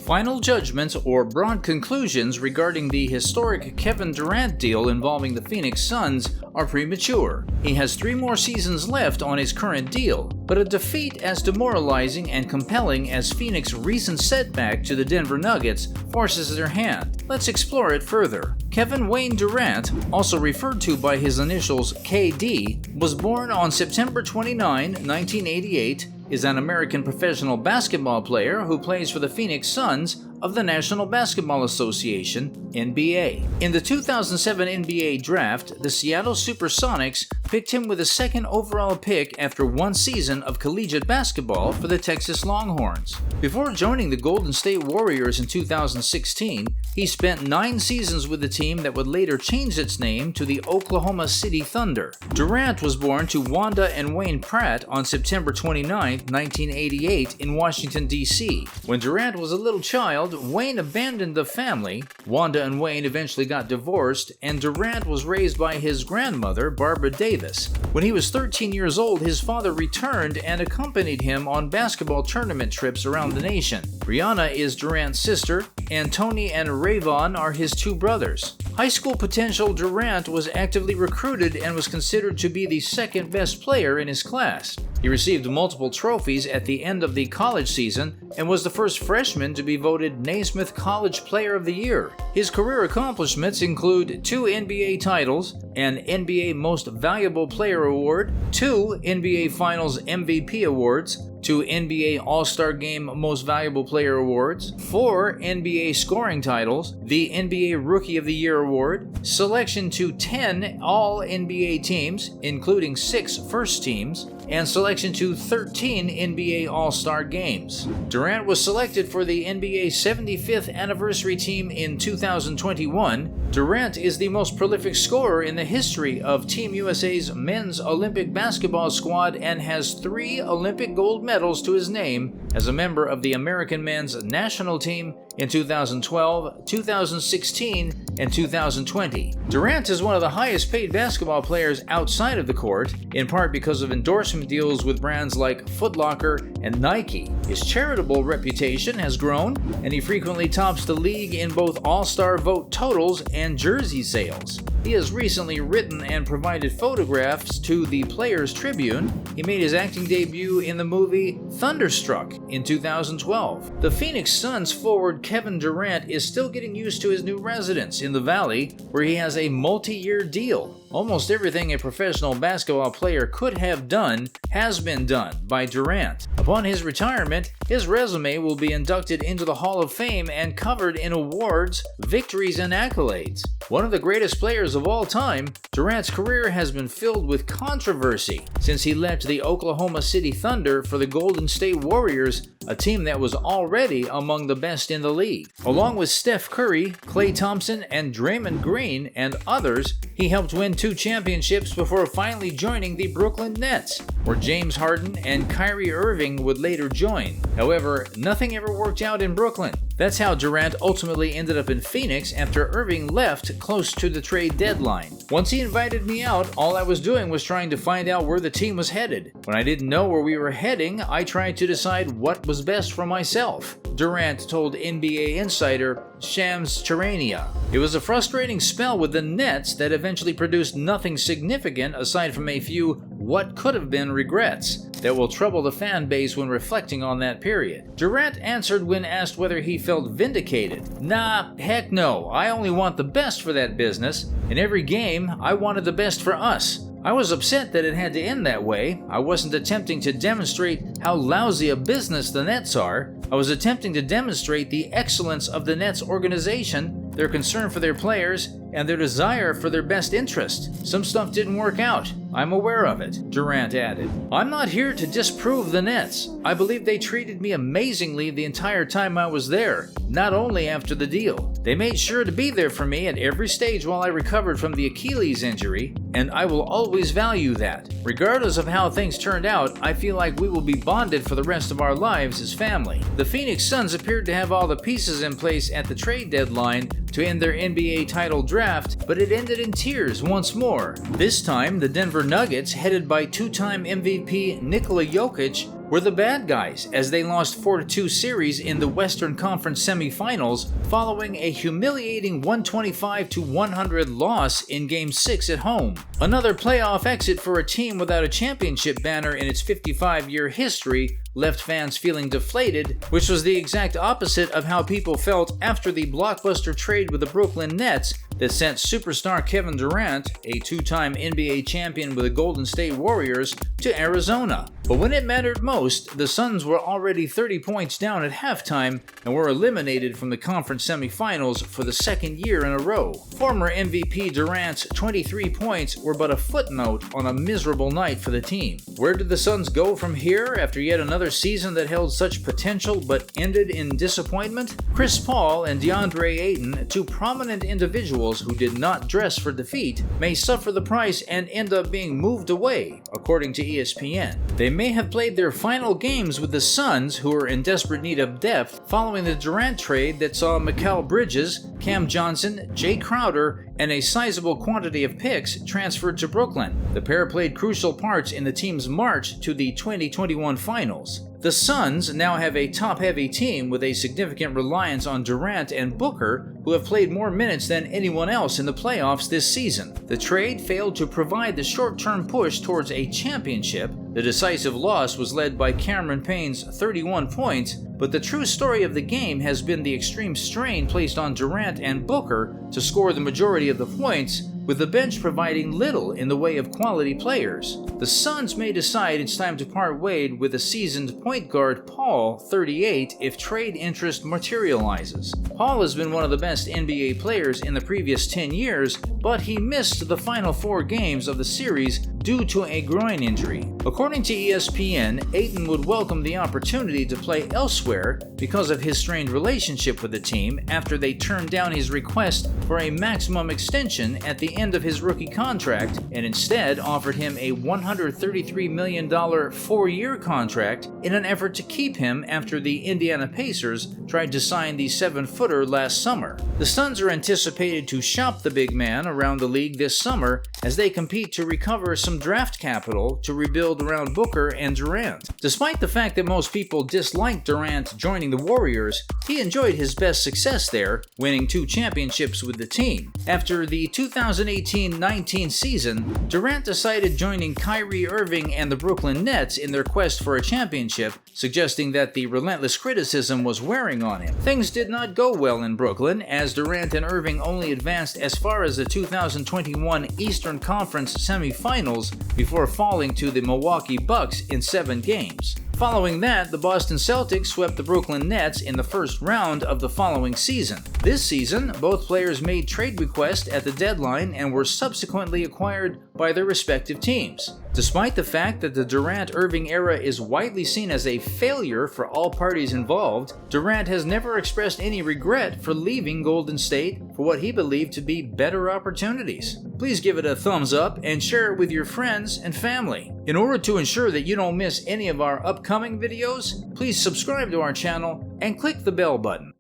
Final judgments or broad conclusions regarding the historic Kevin Durant deal involving the Phoenix Suns are premature. He has 3 more seasons left on his current deal, but a defeat as demoralizing and compelling as Phoenix's recent setback to the Denver Nuggets forces their hand. Let's explore it further. Kevin Wayne Durant, also referred to by his initials KD, was born on September 29, 1988, is an American professional basketball player who plays for the Phoenix Suns of the National Basketball Association, NBA. In the 2007 NBA Draft, the Seattle Supersonics picked him with the 2nd overall pick after 1 season of collegiate basketball for the Texas Longhorns. Before joining the Golden State Warriors in 2016, he spent 9 seasons with the team that would later change its name to the Oklahoma City Thunder. Durant was born to Wanda and Wayne Pratt on September 29, 1988 in Washington, D.C. When Durant was a little child, Wayne abandoned the family. Wanda and Wayne eventually got divorced, and Durant was raised by his grandmother, Barbara Davis. When he was 13 years old, his father returned and accompanied him on basketball tournament trips around the nation. Brianna is Durant's sister, and Tony and Rayvon are his 2 brothers. High school potential Durant was actively recruited and was considered to be the 2nd best player in his class. He received multiple trophies at the end of the college season and was the first freshman to be voted Naismith College Player of the Year. His career accomplishments include 2 NBA titles, an NBA Most Valuable Player Award, 2 NBA Finals MVP awards, 2 NBA All-Star Game Most Valuable Player Awards, 4 NBA scoring titles, the NBA Rookie of the Year Award, selection to 10 All-NBA teams, including 6 first teams, and selection to 13 NBA All-Star games. Durant was selected for the NBA 75th anniversary team in 2021. Durant is the most prolific scorer in the history of Team USA's men's Olympic basketball squad and has 3 Olympic gold medals to his name as a member of the American men's national team in 2012, 2016, and 2020. Durant is one of the highest paid basketball players outside of the court, in part because of endorsement deals with brands like Foot Locker and Nike. His charitable reputation has grown, and he frequently tops the league in both All-Star vote totals and jersey sales. He has recently written and provided photographs to the Players Tribune. He made his acting debut in the movie Thunderstruck in 2012. The Phoenix Suns forward Kevin Durant is still getting used to his new residence in the Valley, where he has a multi-year deal. Almost everything a professional basketball player could have done has been done by Durant. Upon his retirement, his resume will be inducted into the Hall of Fame and covered in awards, victories, and accolades. One of the greatest players of all time, Durant's career has been filled with controversy since he left the Oklahoma City Thunder for the Golden State Warriors, a team that was already among the best in the league. Along with Steph Curry, Klay Thompson, and Draymond Green, and others, he helped win 2 championships before finally joining the Brooklyn Nets, where James Harden and Kyrie Irving would later join. However, nothing ever worked out in Brooklyn. That's how Durant ultimately ended up in Phoenix after Irving left close to the trade deadline. Once he invited me out, all I was doing was trying to find out where the team was headed. When I didn't know where we were heading, I tried to decide what was best for myself, Durant told NBA insider Shams Charania. It was a frustrating spell with the Nets that eventually produced nothing significant aside from a few what could have been regrets that will trouble the fan base when reflecting on that period. Durant answered when asked whether he felt vindicated. Nah, heck no, I only want the best for that business. In every game, I wanted the best for us. I was upset that it had to end that way. I wasn't attempting to demonstrate how lousy a business the Nets are. I was attempting to demonstrate the excellence of the Nets organization, their concern for their players, and their desire for their best interest. Some stuff didn't work out. I'm aware of it, Durant added. I'm not here to disprove the Nets. I believe they treated me amazingly the entire time I was there, not only after the deal. They made sure to be there for me at every stage while I recovered from the Achilles injury, and I will always value that. Regardless of how things turned out, I feel like we will be bonded for the rest of our lives as family. The Phoenix Suns appeared to have all the pieces in place at the trade deadline to end their NBA title draft, but it ended in tears once more. This time, the Denver Nuggets, headed by two-time MVP Nikola Jokic, were the bad guys as they lost 4-2 series in the Western Conference semifinals following a humiliating 125-100 loss in Game 6 at home. Another playoff exit for a team without a championship banner in its 55-year history left fans feeling deflated, which was the exact opposite of how people felt after the blockbuster trade with the Brooklyn Nets that sent superstar Kevin Durant, a two-time NBA champion with the Golden State Warriors, to Arizona. But when it mattered most, the Suns were already 30 points down at halftime and were eliminated from the conference semifinals for the second year in a row. Former MVP Durant's 23 points were but a footnote on a miserable night for the team. Where did the Suns go from here after yet another season that held such potential but ended in disappointment? Chris Paul and DeAndre Ayton, two prominent individuals who did not dress for defeat, may suffer the price and end up being moved away, according to ESPN. They may have played their final games with the Suns, who are in desperate need of depth, following the Durant trade that saw Mikal Bridges, Cam Johnson, Jay Crowder, and a sizable quantity of picks transferred to Brooklyn. The pair played crucial parts in the team's march to the 2021 finals. The Suns now have a top-heavy team with a significant reliance on Durant and Booker, who have played more minutes than anyone else in the playoffs this season. The trade failed to provide the short-term push towards a championship. The decisive loss was led by Cameron Payne's 31 points, but the true story of the game has been the extreme strain placed on Durant and Booker to score the majority of the points, with the bench providing little in the way of quality players. The Suns may decide it's time to part ways with a seasoned point guard Paul, 38, if trade interest materializes. Paul has been one of the best NBA players in the previous 10 years, but he missed the final 4 games of the series due to a groin injury. According to ESPN, Ayton would welcome the opportunity to play elsewhere because of his strained relationship with the team after they turned down his request for a maximum extension at the end of his rookie contract and instead offered him a $133 million 4-year contract in an effort to keep him after the Indiana Pacers tried to sign the 7-footer last summer. The Suns are anticipated to shop the big man around the league this summer as they compete to recover some draft capital to rebuild around Booker and Durant. Despite the fact that most people disliked Durant joining the Warriors, he enjoyed his best success there, winning 2 championships with the team. After the 2018-19 season, Durant decided joining Kyrie Irving and the Brooklyn Nets in their quest for a championship, suggesting that the relentless criticism was wearing on him. Things did not go well in Brooklyn, as Durant and Irving only advanced as far as the 2021 Eastern Conference semifinals before falling to the Milwaukee Bucks in 7 games. Following that, the Boston Celtics swept the Brooklyn Nets in the first round of the following season. This season, both players made trade requests at the deadline and were subsequently acquired by their respective teams. Despite the fact that the Durant-Irving era is widely seen as a failure for all parties involved, Durant has never expressed any regret for leaving Golden State for what he believed to be better opportunities. Please give it a thumbs up and share it with your friends and family. In order to ensure that you don't miss any of our upcoming videos, please subscribe to our channel and click the bell button.